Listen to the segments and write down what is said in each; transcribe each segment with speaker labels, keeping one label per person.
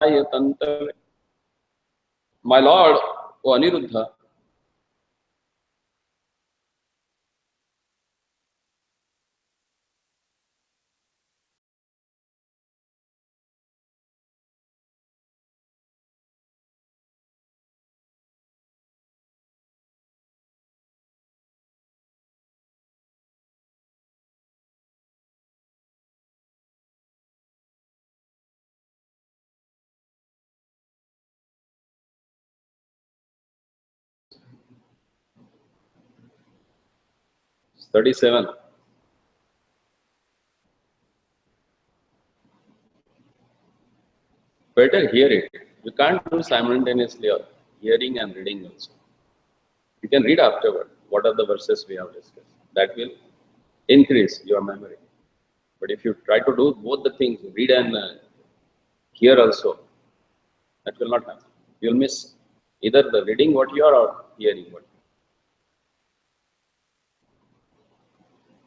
Speaker 1: Tantave. My Lord, O Aniruddha, it's 37. Better hear it. You can't do simultaneously hearing and reading also. You can read afterward. What are the verses we have discussed? That will increase your memory. But if you try to do both the things, read and hear also, that will not happen. You'll miss either the reading what you are or hearing what.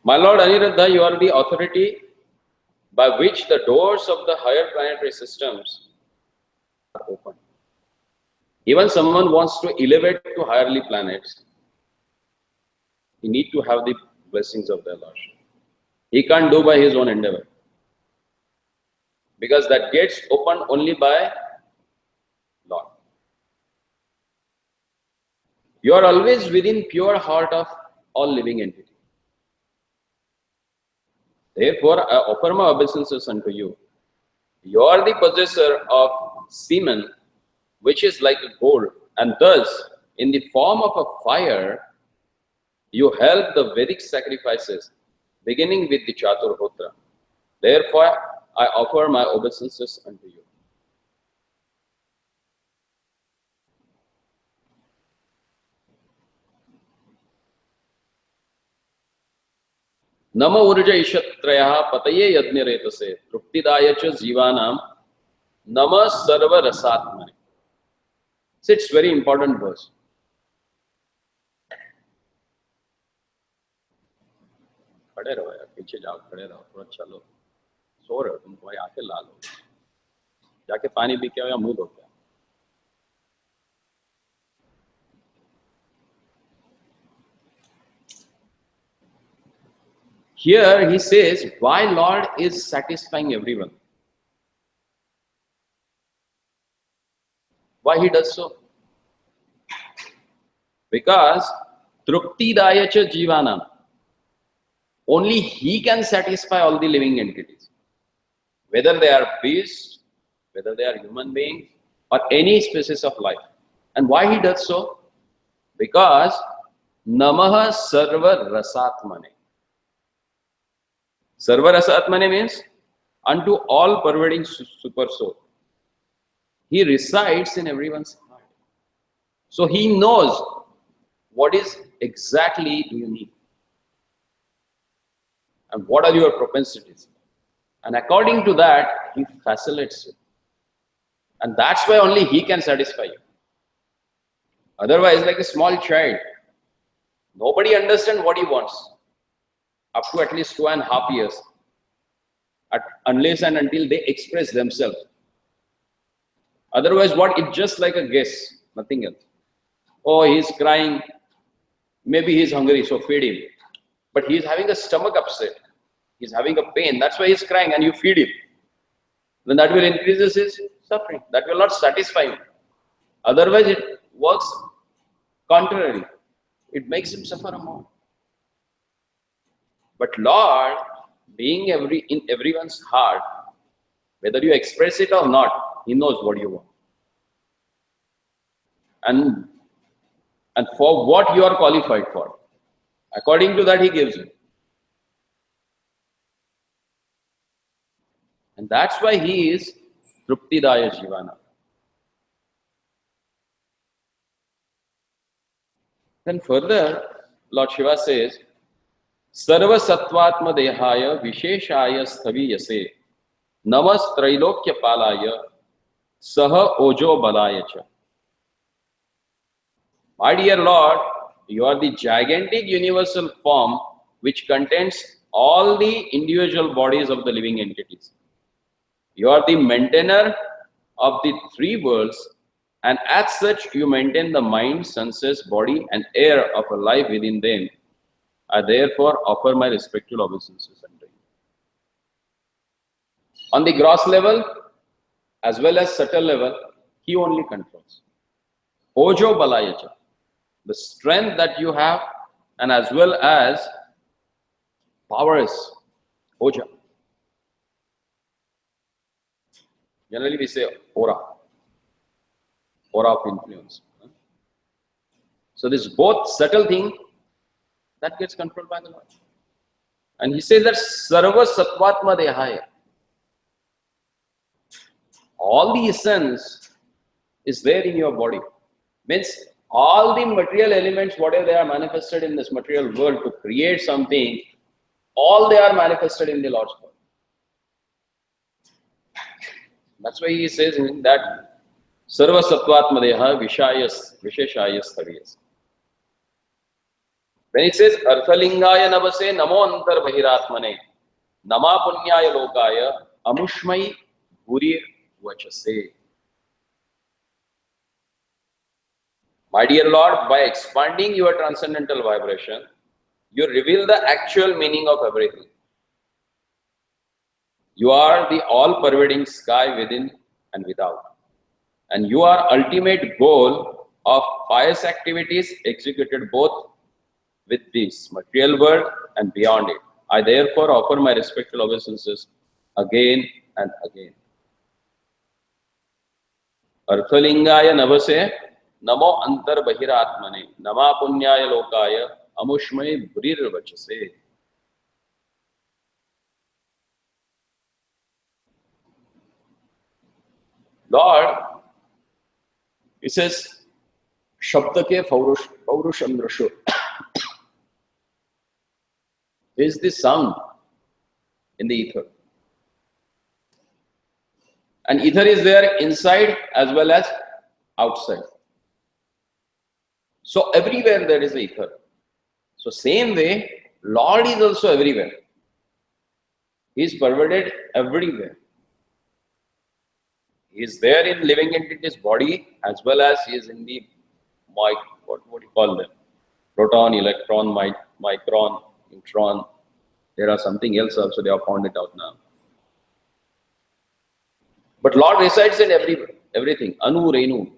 Speaker 1: My Lord Aniruddha, you are the authority by which the doors of the higher planetary systems are open. Even someone wants to elevate to higherly planets, he need to have the blessings of the Lord. He can't do by his own endeavor. Because that gets opened only by Lord. You are always within pure heart of all living entities. Therefore, I offer my obeisances unto you. You are the possessor of semen, which is like gold, and thus, in the form of a fire, you help the Vedic sacrifices, beginning with the Chaturhotra. Therefore, I offer my obeisances unto you. Nama urja ishatrayaha pataye yajnaretase truptidayacha jivanam nama sarva rasatmane. So it's very important verse. खड़े रहो यार, पीछे जाओ, खड़े रहो, थोड़ा चलो, सो रहे हो तुम, भाई आके ला लो, जाके पानी पी के आओ या मुंह धो के आओ. Here he says why Lord is satisfying everyone. Why he does so? Because truptidayacha jivanam. Only he can satisfy all the living entities. Whether they are beasts, whether they are human beings, or any species of life. And why he does so? Because namaha sarva rasatmane. Sarva rasatmane means unto all pervading super soul. He resides in everyone's heart. So he knows what is exactly do you need. And what are your propensities? And according to that, he facilitates you. And that's why only he can satisfy you. Otherwise, like a small child, nobody understands what he wants. Up to at least 2.5 years. Unless and until they express themselves. Otherwise, what? It's just like a guess, nothing else. Oh, he's crying. Maybe he's hungry, so feed him. But he's having a stomach upset. He's having a pain. That's why he's crying, and you feed him. Then that will increase his suffering. That will not satisfy him. Otherwise, it works contrary. It makes him suffer more. But Lord, being in everyone's heart, whether you express it or not, he knows what you want. And for what you are qualified for. According to that, he gives you. And that's why he is Truptidaya Jivana. Then further, Lord Shiva says, Sarva Sattvatma Dehaya Visheshaya Sthaviyase Namas Trailokya Palaya Saha Ojo Balayacha. My dear Lord, you are the gigantic universal form which contains all the individual bodies of the living entities. You are the maintainer of the three worlds, and as such you maintain the mind, senses, body, and air of a life within them. I therefore offer my respectful obeisances unto you. On the gross level, as well as subtle level, he only controls. Ojo balayacha, the strength that you have, and as well as powers, oja. Generally we say aura of influence. So this both subtle thing that gets controlled by the Lord. And he says that sarva sattvatma dehaya. All the essence is there in your body. Means all the material elements, whatever they are manifested in this material world to create something, all they are manifested in the Lord's body. That's why he says that sarva sattvatma deha visheshayas thaviyas. When it says arthalingaya navase namo antar bahiratmane nama punyaya lokaya amushmai burir vachase. My dear Lord, by expanding your transcendental vibration, you reveal the actual meaning of everything. You are the all-pervading sky within and without. And you are ultimate goal of pious activities executed both with this material world and beyond it. I therefore offer my respectful obeisances again and again. Arthalingaya navase namo antar bahiratmane nama punyaya lokaya amushmai burir vachase. Lord, he says, Shabdake Paurushandrashu is the sound in the ether. And ether is there inside as well as outside. So everywhere there is ether. So same way, Lord is also everywhere. He is pervaded everywhere. He is there in living entity's body as well as he is in the what do you call them? Proton, electron, micron, neutron. There are something else also, they have found it out now. But Lord resides in everything. Anu, Renu,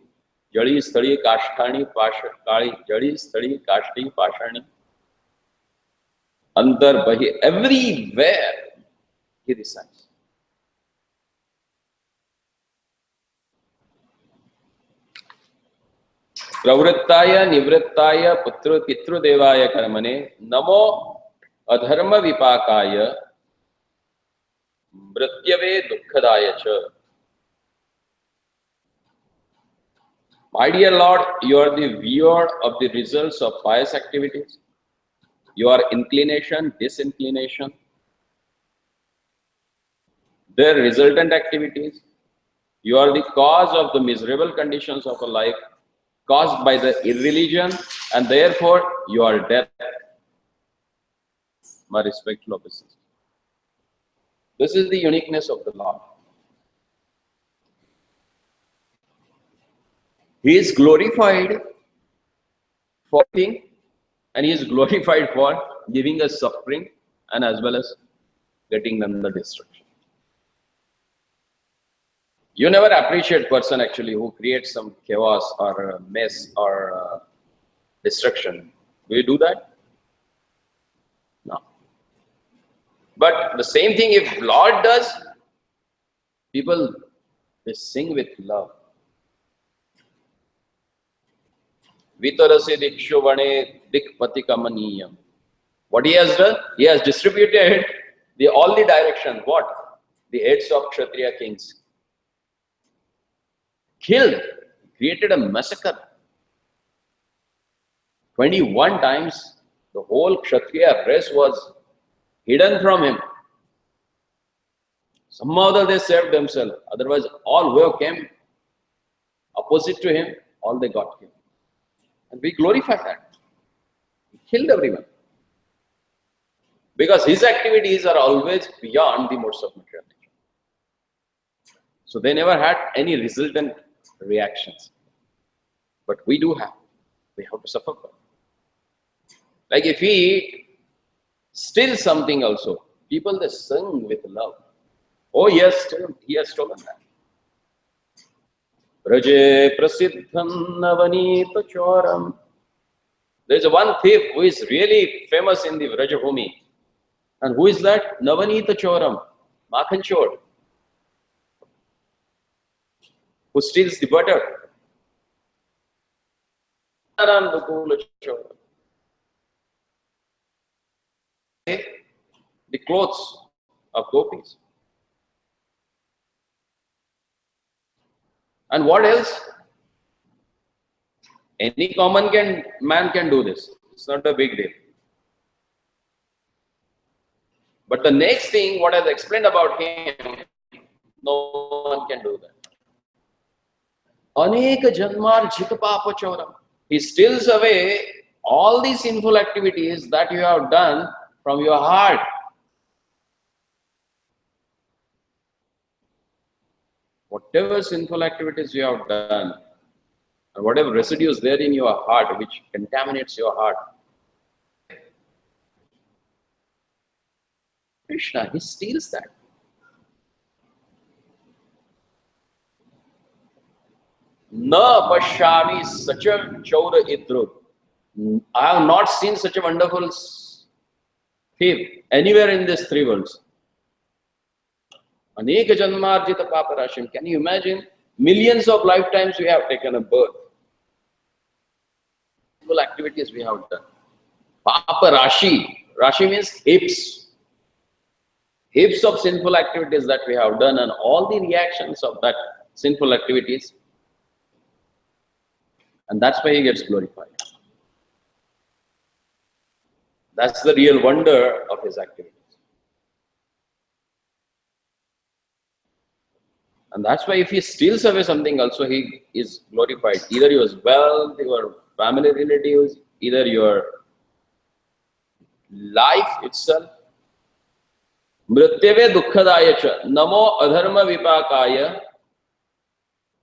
Speaker 1: Jali, Stadi, Kashtani, Kali, Jali, Stadi, Kashti, Pashani. Andar, Bahi, everywhere he resides. Pravrittaya, Nivrittaya, Pitru Devaya Karmane, Namo Adharma Vipakaya, Mrityave Dukkhadaya Cha. My dear Lord, you are the viewer of the results of pious activities, your inclination, disinclination, their resultant activities. You are the cause of the miserable conditions of a life caused by the irreligion, and therefore you are death. My respectful obeisances. This is the uniqueness of the Lord. He is glorified for thing, and he is glorified for giving us suffering and as well as getting them the destruction. You never appreciate person actually who creates some chaos or mess or destruction. Do you do that? No. But the same thing if Lord does, people, they sing with love. Vitarase dikshu vane dikpati kamaniyam. What he has done? He has distributed all the direction. What? The heads of Kshatriya kings. Killed, created a massacre. 21 times the whole Kshatriya race was hidden from him. Somehow they saved themselves. Otherwise, all who came opposite to him, all they got killed. And we glorify that. He killed everyone. Because his activities are always beyond the modes of materiality. So they never had any resultant reactions. But we do have. We have to suffer for it. Like if he steals something also, people they sing with love. Oh yes, he has stolen that. Raje prasiddham navanita choram. There is one thief who is really famous in the Vrajabhumi. And who is that? Navanita choram, Makhan Chor, who steals the butter. The clothes of gopis. And what else? Any common man can do this. It's not a big deal. But the next thing, what I've explained about him, no one can do that. Aneka janmar jitapapa choram. He steals away all these sinful activities that you have done from your heart. Whatever sinful activities you have done, and whatever residues there in your heart, which contaminates your heart, Krishna, he steals that. Na pashyami sacha chaura idrut. I have not seen such a wonderful thief anywhere in these three worlds. Aneka janmarjita paparashim. Can you imagine? Millions of lifetimes we have taken a birth. Sinful activities we have done. Paparashi. Rashi means heaps. Heaps of sinful activities that we have done, and all the reactions of that sinful activities. And that's why he gets glorified. That's the real wonder of his activities. And that's why if he steals away something also, he is glorified. Either your wealth, your family relatives, either your life itself. Mrityave dukkhadaya cha namo adharma vipakaya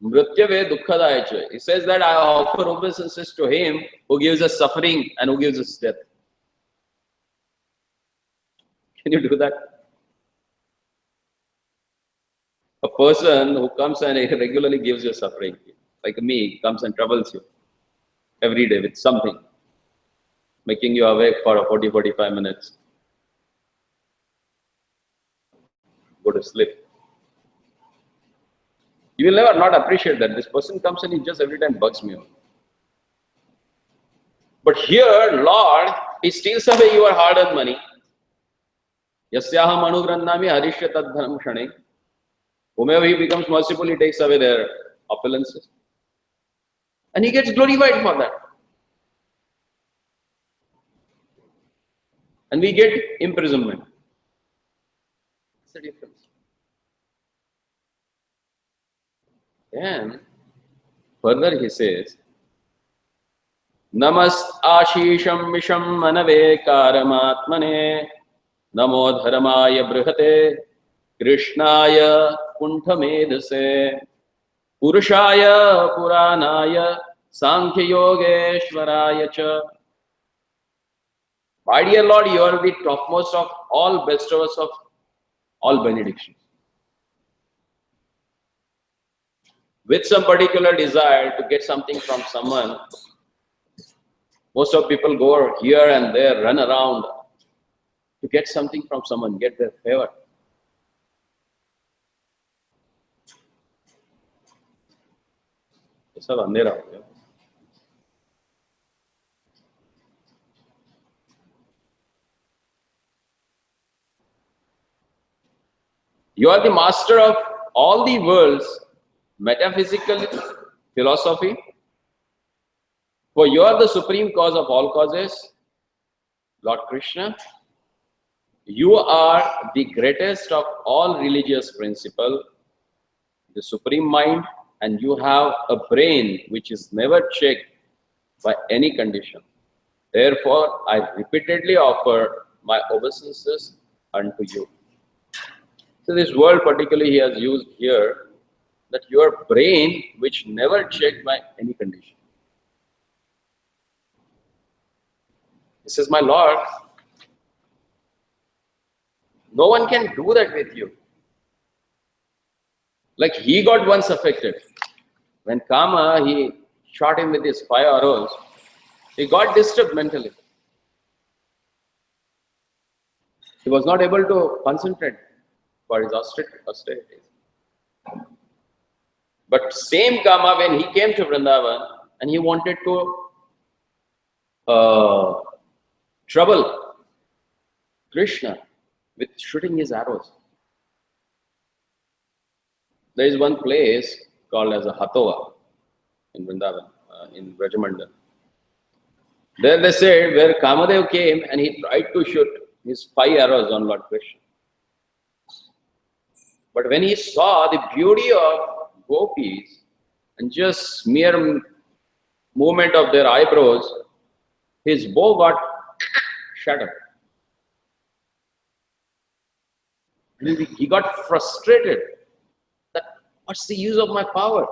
Speaker 1: mrityave dukkhadaya cha. He says that I offer obeisances to him who gives us suffering and who gives us death. Can you do that? A person who comes and regularly gives you suffering, like me, comes and troubles you every day with something, making you awake for 40-45 minutes. Go to sleep. You will never not appreciate that. This person comes and he just every time bugs me. But here, Lord, he steals away your hard-earned money. Yasyaham anugrannami harishya tadhanam shane. Whomever he becomes merciful, he takes away their opulences. And he gets glorified for that. And we get imprisonment. What's the difference? Then, further he says, Namast ashisham misham manave karamatmane namo dharmaya brihate krishnaya kunthamedase purushaya puranaya sankhya yogeshwaraya cha. My dear Lord, you are the topmost of all bestowers of all benedictions. With some particular desire to get something from someone, most of people go here and there, run around to get something from someone, get their favor. ये सब अंधेरा हो गया. You are the master of all the world's metaphysical philosophy. For you are the supreme cause of all causes, Lord Krishna. You are the greatest of all religious principles, the supreme mind, and you have a brain which is never checked by any condition. Therefore, I repeatedly offer my obeisances unto you. So this word particularly he has used here that your brain, which never checked by any condition. This is my Lord. No one can do that with you. Like he got once affected. When Kama, he shot him with his 5 arrows, he got disturbed mentally. He was not able to concentrate for his austerities. But same Kama, when he came to Vrindavan and he wanted to trouble Krishna with shooting his arrows. There is one place called as a Hatova in Vrindavan, in Brajamandal. There they said where Kamadev came and he tried to shoot his 5 arrows on Lord Krishna. But when he saw the beauty of gopis and just mere movement of their eyebrows, his bow got shattered. He got frustrated that what's the use of my power?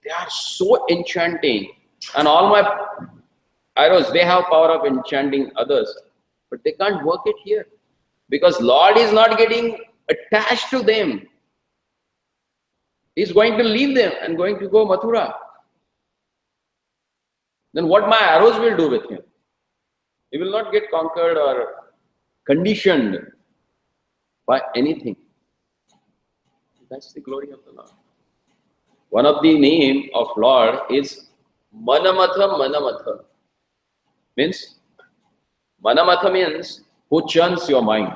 Speaker 1: They are so enchanting, and all my arrows, they have power of enchanting others, but they can't work it here because Lord is not getting attached to them. He's going to leave them and going to go Mathura. Then what my arrows will do with him? He will not get conquered or conditioned by anything. That's the glory of the Lord. One of the name of Lord is Manamatha Manamatha. Manamatha means who churns your mind.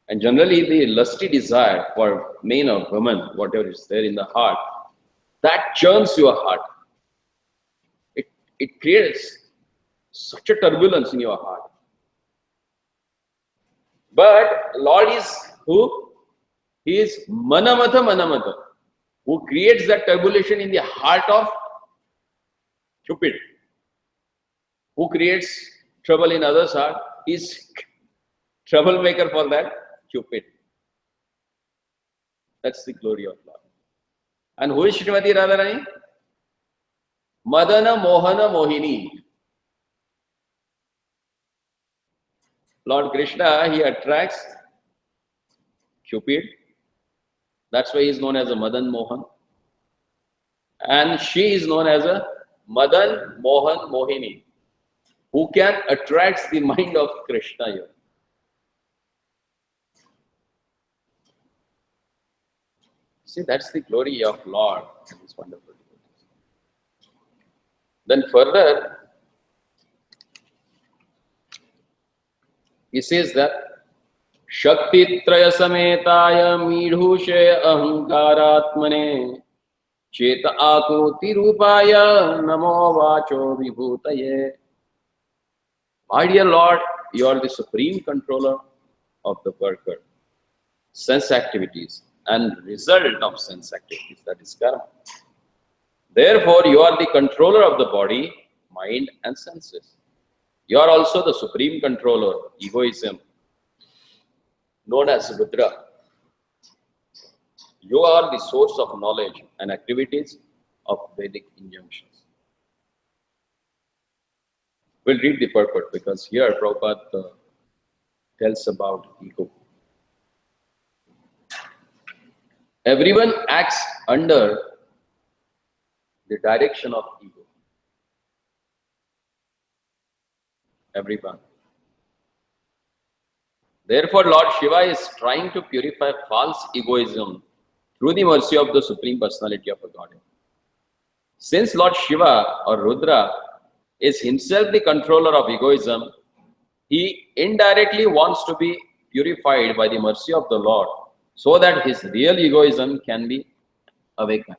Speaker 1: And generally the lusty desire for man or woman, whatever is there in the heart, that churns your heart. It creates such a turbulence in your heart. But Lord is who? He is Manamatha Manamatha, who creates that turbulence in the heart of Cupid. Who creates trouble in others' heart? He is troublemaker for that Cupid. That's the glory of Lord. And who is Srimati Radharani? Madana Mohana Mohini. Lord Krishna, he attracts Cupid. That's why he is known as a Madan Mohan. And she is known as a Madan Mohan Mohini, who can attract the mind of Krishna here. See, that's the glory of Lord. It's wonderful. Then further, he says that Shakti Traya Sametaya Midhushe Ahankaratmane Cheta Akuti Rupaya Namo Vacho Vibhutaye. My dear Lord, you are the supreme controller of the worker, sense activities, and result of sense activities, that is karma. Therefore, you are the controller of the body, mind, and senses. You are also the supreme controller, egoism, known as Rudra. You are the source of knowledge and activities of Vedic injunctions. We'll read the purport because here Prabhupada tells about ego. Everyone acts under the direction of ego. Everyone. Therefore, Lord Shiva is trying to purify false egoism through the mercy of the Supreme Personality of a Godhead. Since Lord Shiva or Rudra is himself the controller of egoism, he indirectly wants to be purified by the mercy of the Lord so that his real egoism can be awakened.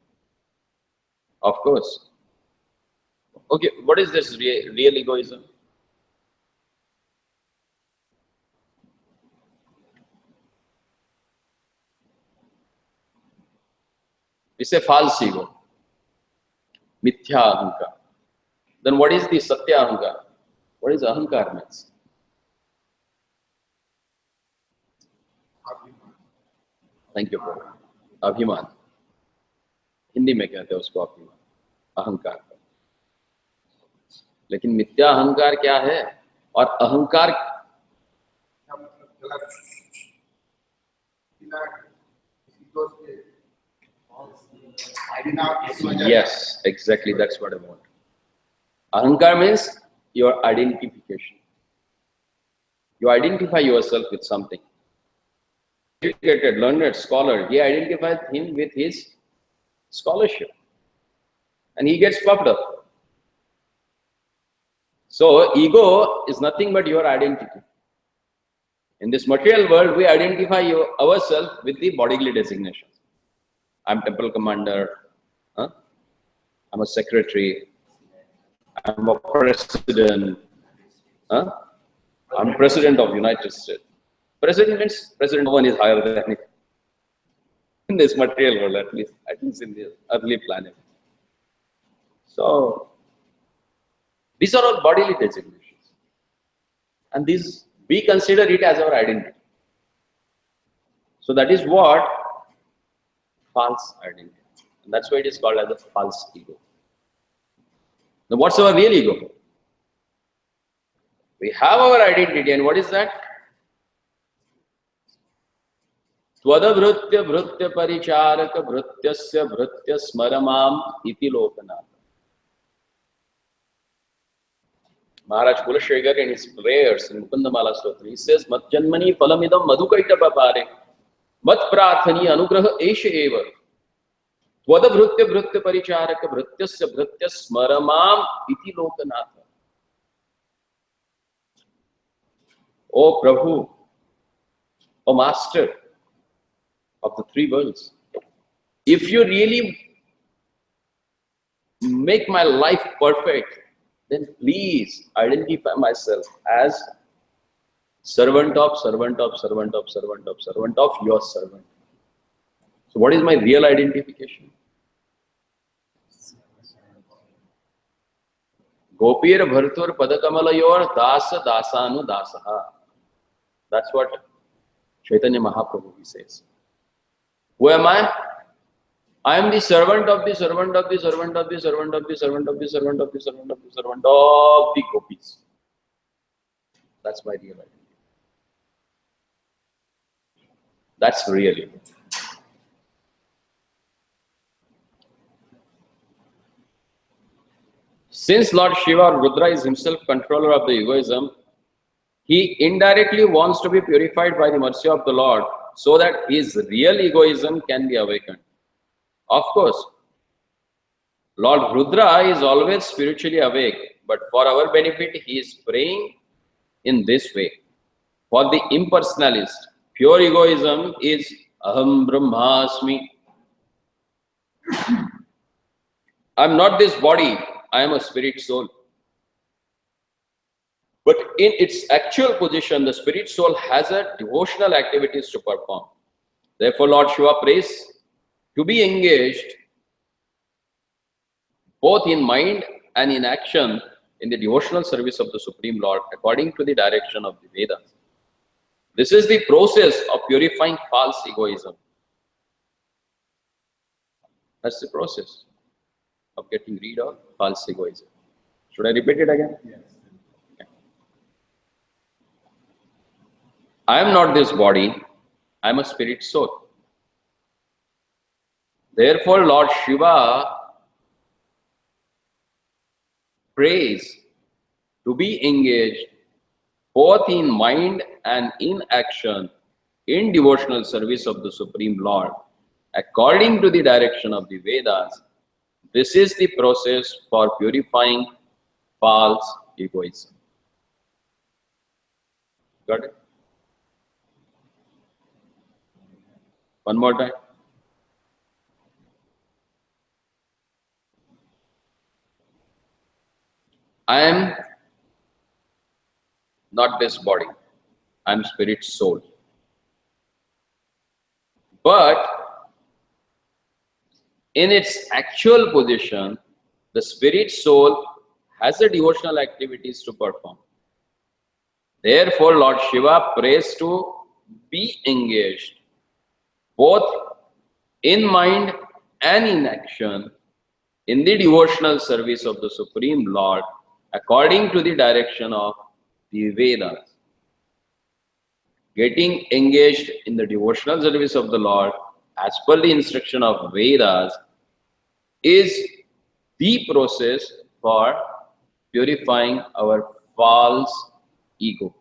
Speaker 1: Of course. Okay, what is this real egoism? We say false ego, mithya ahankar. Then what is the satya ahankar? What is ahankar means? Thank you, Prabhu. Abhiman. Hindi में कहते हैं उसको अभिमान, अहंकार। लेकिन मिथ्या अहंकार क्या है और अहंकार? Yes, exactly. That's what I want. Ahankar means your identification. You identify yourself with something. Educated, learned, scholar, he identifies him with his scholarship. And he gets puffed up. So, ego is nothing but your identity. In this material world, we identify ourselves with the bodily designations. I'm temple commander, I'm a secretary, I'm a president, I'm president of United States. President means president, no one is higher than me. In this material world, at least in the earthly planet. So, these are all bodily designations. And these, we consider it as our identity. So that is what false identity. And that's why it is called as a false ego. Now what's our real ego? We have our identity, and what is that? Twadavritya vritya paricharaka vrityasya vritya smaramam iti lokanatha. Maharaj Kulashekar in his prayers in Mukundamala Stotra, he says, Mat janmani phalamidam madhukaita papare, mat prathani anugraha esha eva, tvada bhrutya bhrutya paricharaka bhrutyasya bhrutya smaramam iti lokanatha. O Prabhu, O Master of the three worlds, if you really make my life perfect, then please identify myself as servant of your servant. So what is my real identification? Gopir bhartur padakamalayor dasa dasanu dasaha. That's what Chaitanya Mahaprabhu says. Who am I? I am the servant of the servant of the servant of the servant of the servant of the servant of the servant of the servant of the gopis. That's my real identity. That's really. Since Lord Shiva or Rudra is himself controller of the egoism, he indirectly wants to be purified by the mercy of the Lord so that his real egoism can be awakened. Of course, Lord Rudra is always spiritually awake, but for our benefit, he is praying in this way. For the impersonalist, pure egoism is Aham Brahmasmi. I am not this body, I am a spirit soul. But in its actual position, the spirit soul has a devotional activities to perform. Therefore, Lord Shiva prays to be engaged both in mind and in action in the devotional service of the Supreme Lord according to the direction of the Vedas. This is the process of purifying false egoism. That's the process of getting rid of false egoism. Should I repeat it again? Yes. Okay. I am not this body, I am a spirit soul. Therefore, Lord Shiva prays to be engaged both in mind and in action in devotional service of the Supreme Lord according to the direction of the Vedas. This is the process for purifying false egoism. Got it? One more time. I am not this body. I am spirit soul. But in its actual position, the spirit soul has the devotional activities to perform. Therefore, Lord Shiva prays to be engaged both in mind and inaction in the devotional service of the Supreme Lord according to the direction of the Vedas. Getting engaged in the devotional service of the Lord as per the instruction of Vedas is the process for purifying our false ego.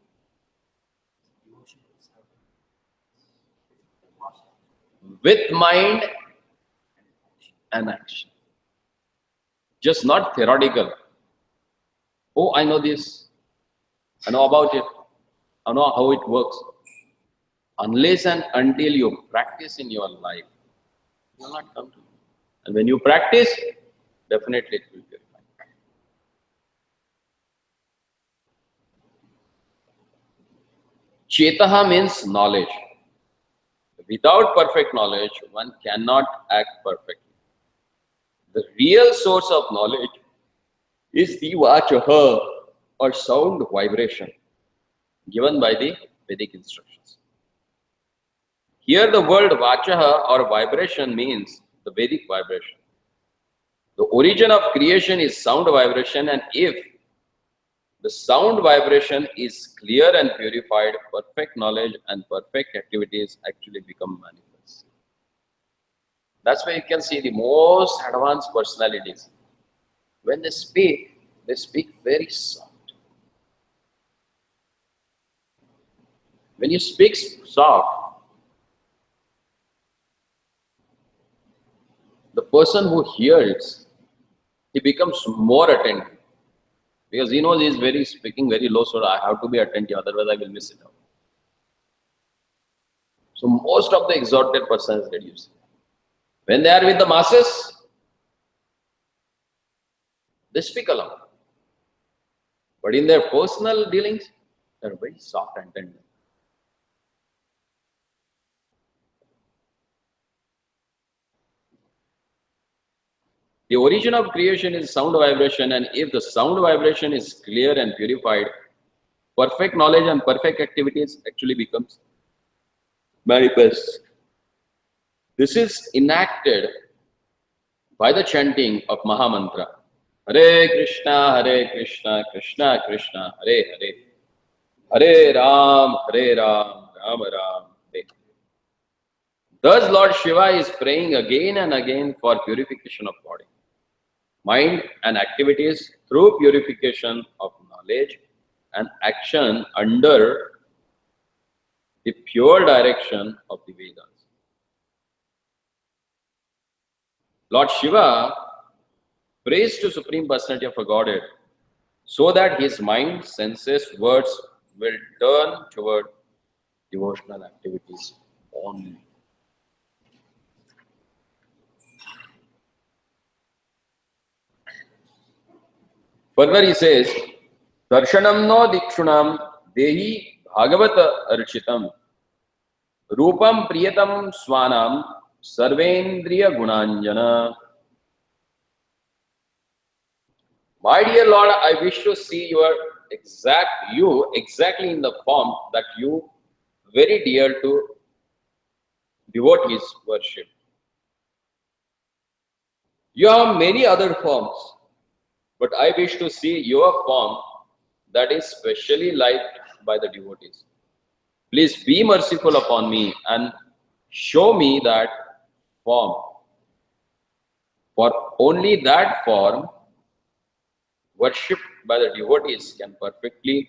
Speaker 1: With mind and action. Just not theoretical. Oh, I know this. I know about it. I know how it works. Unless and until you practice in your life, you will not come to it. And when you practice, definitely it will purify. Chetaha means knowledge. Without perfect knowledge, one cannot act perfectly. The real source of knowledge is the vachaha or sound vibration given by the Vedic instructions. Here the word vachaha or vibration means the Vedic vibration. The origin of creation is sound vibration, and if the sound vibration is clear and purified, perfect knowledge and perfect activities actually become manifest. That's why you can see the most advanced personalities. When they speak very soft. When you speak soft, the person who hears, he becomes more attentive. Because he knows he is speaking very low, so I have to be attentive, otherwise I will miss it out. So most of the exalted persons that you see, when they are with the masses, they speak a lot. But in their personal dealings, they are very soft and tender. The origin of creation is sound vibration, and if the sound vibration is clear and purified, perfect knowledge and perfect activities actually becomes manifest. This is enacted by the chanting of Mahamantra. Hare Krishna, Krishna Krishna, Hare Hare. Hare Ram, Ram Ram, Hare. Thus Lord Shiva is praying again and again for purification of body, mind and activities through purification of knowledge and action under the pure direction of the Vedas. Lord Shiva prays to Supreme Personality of a Godhead so that his mind, senses, words will turn toward devotional activities only. Further he says, Darshanam no dikshunam dehi bhagavata architam rupam priyatam swanam sarvendriya gunanjana. My dear Lord, I wish to see you exactly in the form that you very dear to devotees worship. You have many other forms, but I wish to see your form that is specially liked by the devotees. Please be merciful upon me and show me that form. For only that form worshipped by the devotees can perfectly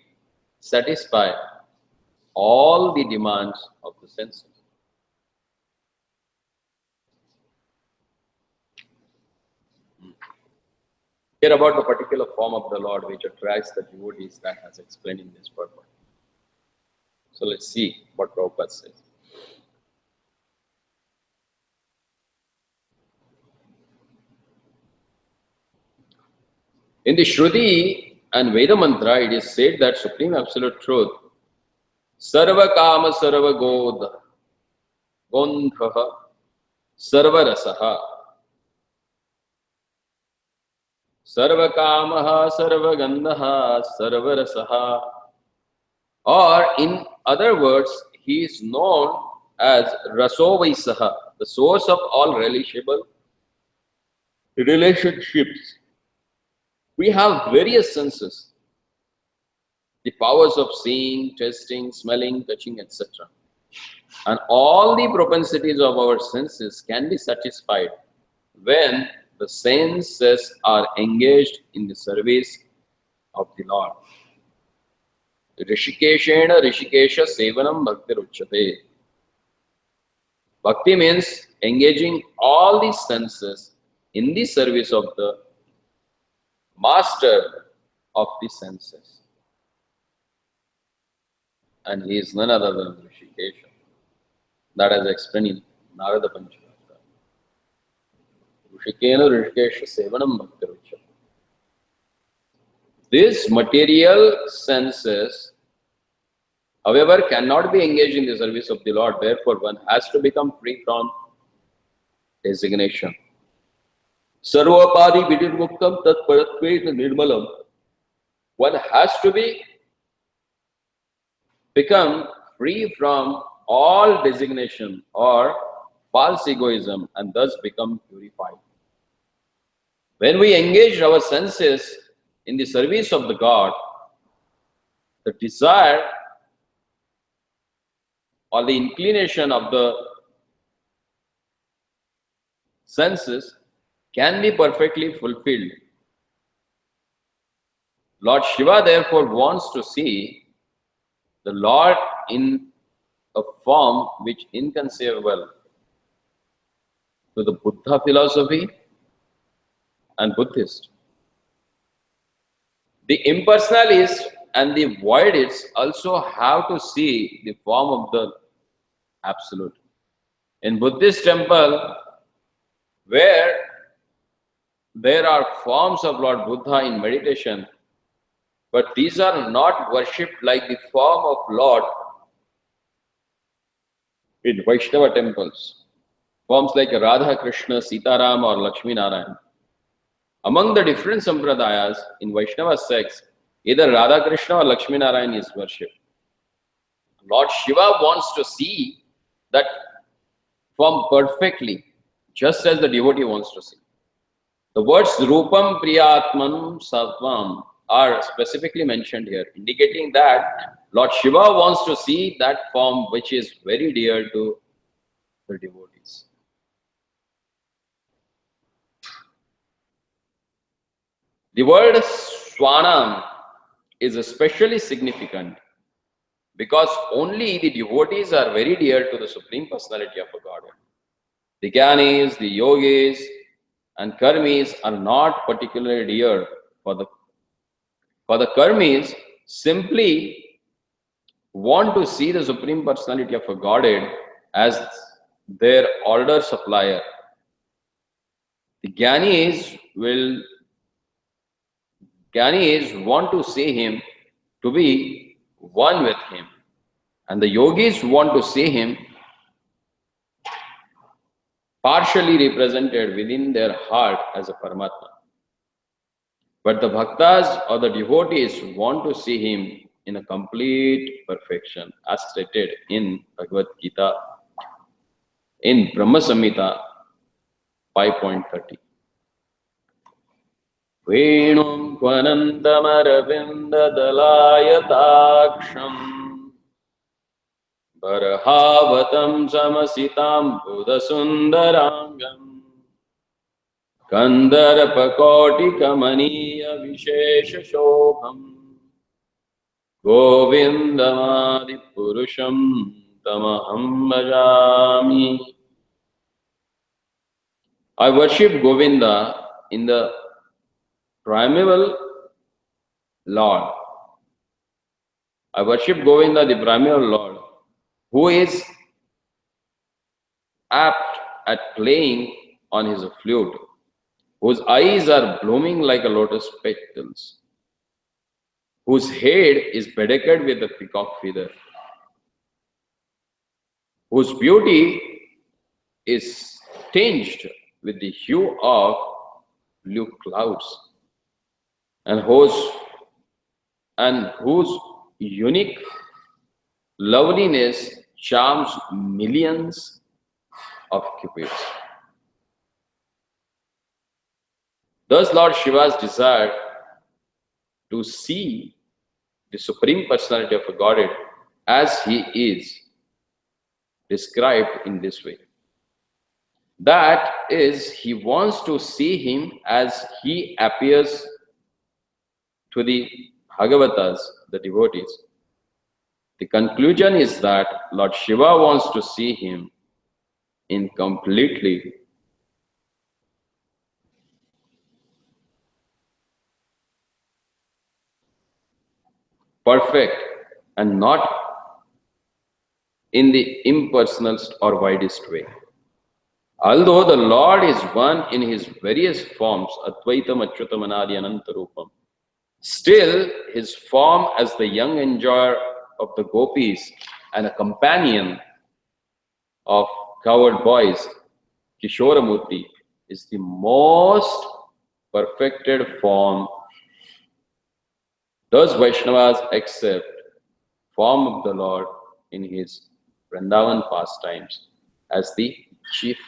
Speaker 1: satisfy all the demands of the senses. Here about the particular form of the Lord which attracts the devotees, that has explained in this purport. So let's see what Prabhupada says. In the Shruti and Veda mantra, it is said that Supreme Absolute Truth, Sarva Kama Sarva Godha, Gondhaha, Sarva Rasaha, Sarva Kamaha, Sarva Gandhaha, Sarva Rasaha. Or in other words, he is known as Rasovaisaha, the source of all relishable relationships. We have various senses, the powers of seeing, tasting, smelling, touching, etc. And all the propensities of our senses can be satisfied when the senses are engaged in the service of the Lord. Rishikeshena Rishikesha Sevanam Bhakti Ruchyate. Bhakti means engaging all the senses in the service of the master of the senses. And he is none other than Rishikesha. That is explained in Narada Panchavakkha. Rishikena Rishikesha Sevanam Bhakti Ruchyate. These material senses, however, cannot be engaged in the service of the Lord. Therefore, one has to become free from designation. Sarvapadi vidirmuktam tat paratvet nirmalam. One has to become free from all designation or false egoism and thus become purified. When we engage our senses in the service of the God, the desire or the inclination of the senses can be perfectly fulfilled. Lord Shiva therefore wants to see the Lord in a form which inconceivable to the Buddha philosophy and Buddhist. The impersonalists and the voidists also have to see the form of the Absolute. In Buddhist temple, where there are forms of Lord Buddha in meditation, but these are not worshipped like the form of Lord in Vaishnava temples. Forms like Radha, Krishna, Sitaram or Lakshmi Narayan. Among the different sampradayas in Vaishnava sects, either Radha Krishna or Lakshmi Narayan is worshipped. Lord Shiva wants to see that form perfectly, just as the devotee wants to see. The words Rupam Priyatman Sattvam are specifically mentioned here, indicating that Lord Shiva wants to see that form which is very dear to the devotees. The word Swanam is especially significant because only the devotees are very dear to the Supreme Personality of a Godhead. The Jnanis, the Yogis, and Karmis are not particularly dear for the Karmis simply want to see the Supreme Personality of a Godhead as their order supplier. The Jnanis want to see him to be one with him, and the Yogis want to see him partially represented within their heart as a Paramatma. But the Bhaktas or the devotees want to see him in a complete perfection, as stated in Bhagavad Gita, in Brahma Samhita 5.30. Venum kvanantamaravindadalayataaksham Barahavatam samasitam buddhasundarangam Kandarapakoti kamaniya vishesha shobham Govindamadi purusham tamaham bhajami. I worship Govinda in the primeval Lord. I worship Govinda, the primeval Lord, who is apt at playing on his flute, whose eyes are blooming like a lotus petals, whose head is bedecked with a peacock feather, whose beauty is tinged with the hue of blue clouds, and whose unique loveliness charms millions of cupids. Thus Lord Shiva's desire to see the Supreme Personality of a Godhead as he is described in this way. That is, he wants to see him as he appears to the Bhagavatas, the devotees. The conclusion is that Lord Shiva wants to see him in completely perfect and not in the impersonal or widest way. Although the Lord is one in his various forms, Advaitam, Achyutam, Anadi, Anantarupam, still his form as the young enjoyer of the gopis and a companion of cowherd boys, Kishoramurti, is the most perfected form. Thus Vaishnavas accept form of the Lord in his Vrindavan pastimes as the chief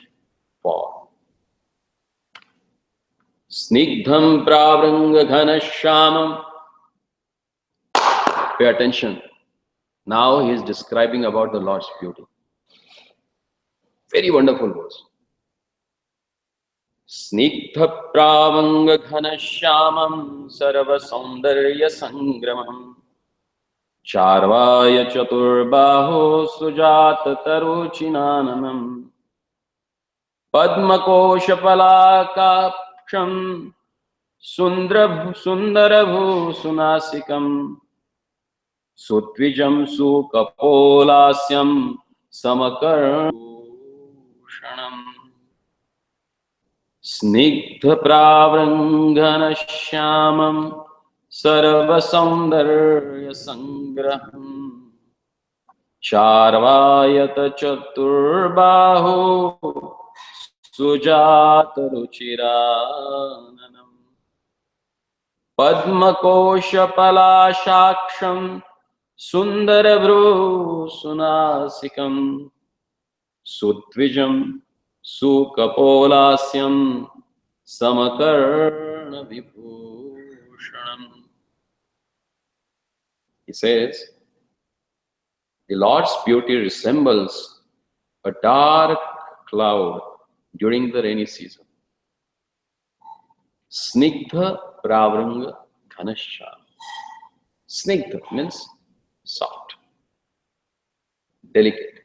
Speaker 1: form. Snigdham pravranga ghana shamam. Pay attention. Now he is describing about the Lord's beauty. Very wonderful verse. Snigdha pravanga ghana shamam sarva saundarya sangramam charvaya chaturbaho sujata taruchinanam padmakosha palakapsham sundarabhu sunasikam Sutvijam Sukapolasyam Samakarushanam Snigdha Pravrangana Shyamam Sarva Saundarya Sangraham Charvayata Chaturbahu Sujata Ruchirananam Padmakosha Palashaksham Sundarabhru Sunasikam Sudvijam Sukapolasyam Samakarna Vibhushanam. He says, the Lord's beauty resembles a dark cloud during the rainy season. Snigdha Pravranga Ghanasham. Snigdha means soft, delicate.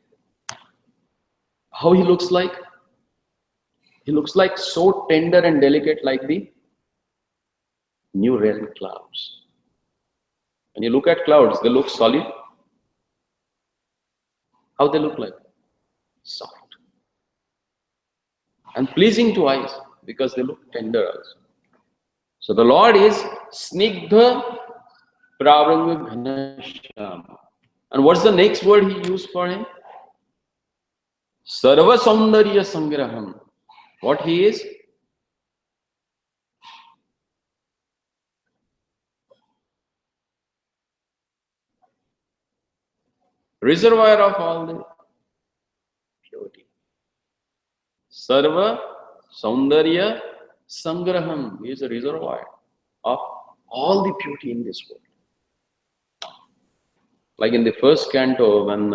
Speaker 1: How he looks like? He looks like so tender and delicate, like the new rain clouds. When you look at clouds, they look solid. How they look like? Soft and pleasing to eyes, because they look tender also. So the Lord is Snigdha Pravranga Ghanasham. And what's the next word he used for him? Sarva Saundarya Sangraham. What he is? Reservoir of all the purity. Sarva Saundarya Sangraham. He is a reservoir of all the beauty in this world. Like in the first canto, when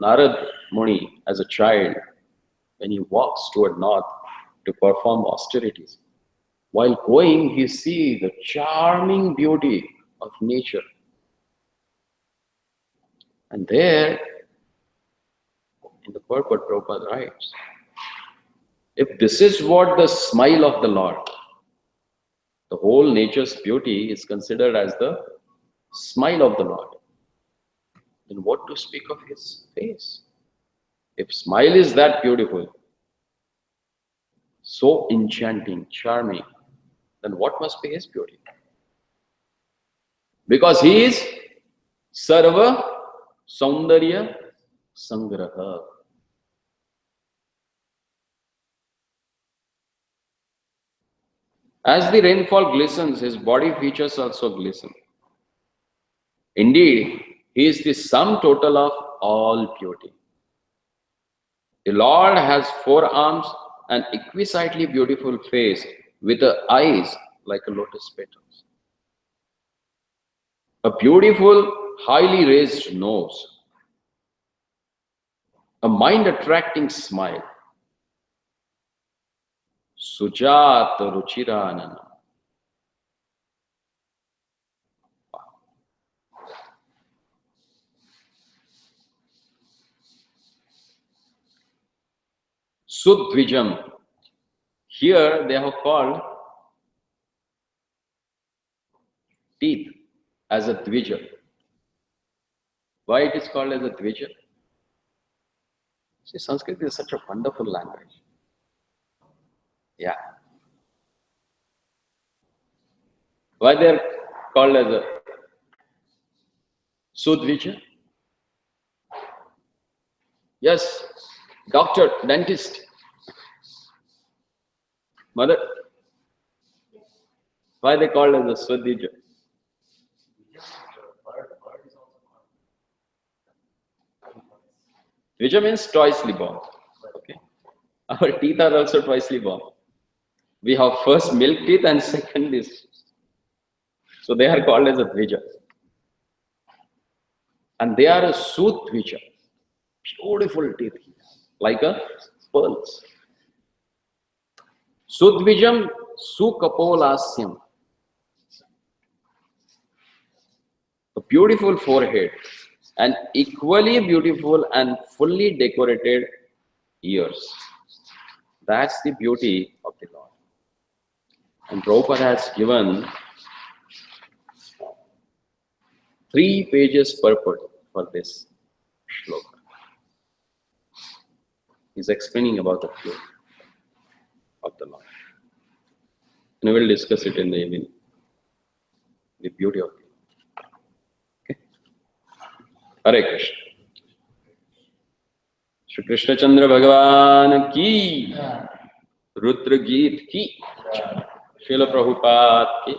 Speaker 1: Narad Muni, as a child, when he walks toward north to perform austerities, while going, he sees the charming beauty of nature. And there, in the purport, Prabhupada writes, if this is what the smile of the Lord, the whole nature's beauty is considered as the smile of the Lord, then what to speak of his face? If smile is that beautiful, so enchanting, charming, then what must be his beauty? Because he is Sarva Saundarya Sangraha. As the rainfall glistens, his body features also glisten. Indeed, he is the sum total of all beauty. The Lord has 4 arms, an exquisitely beautiful face with eyes like a lotus petals, a beautiful, highly raised nose, a mind-attracting smile, Sujata Ruchiranana. Sudvijam. Here they have called teeth as a dvija. Why it is called as a dvija? See, Sanskrit is such a wonderful language. Yeah. Why they are called as a Sudvija? Yes, doctor, dentist. Mother, why they called as a Sudvija? Dvija means twicely born. Okay. Our teeth are also twicely born. We have first milk teeth and second is. So they are called as a dvija. And they are a Sudvija. Beautiful teeth, like a pearls. Sudvijam Sukapolasyam. A beautiful forehead and equally beautiful and fully decorated ears. That's the beauty of the Lord. And Prabhupada has given 3 pages purport for this shloka. He's explaining about the beauty of the Lord. And we will discuss it in the evening. The beauty of it. Okay. Hare Krishna. Shri Krishna Chandra Bhagavan ki, Rudra Geet ki, Srila Prabhupada ki.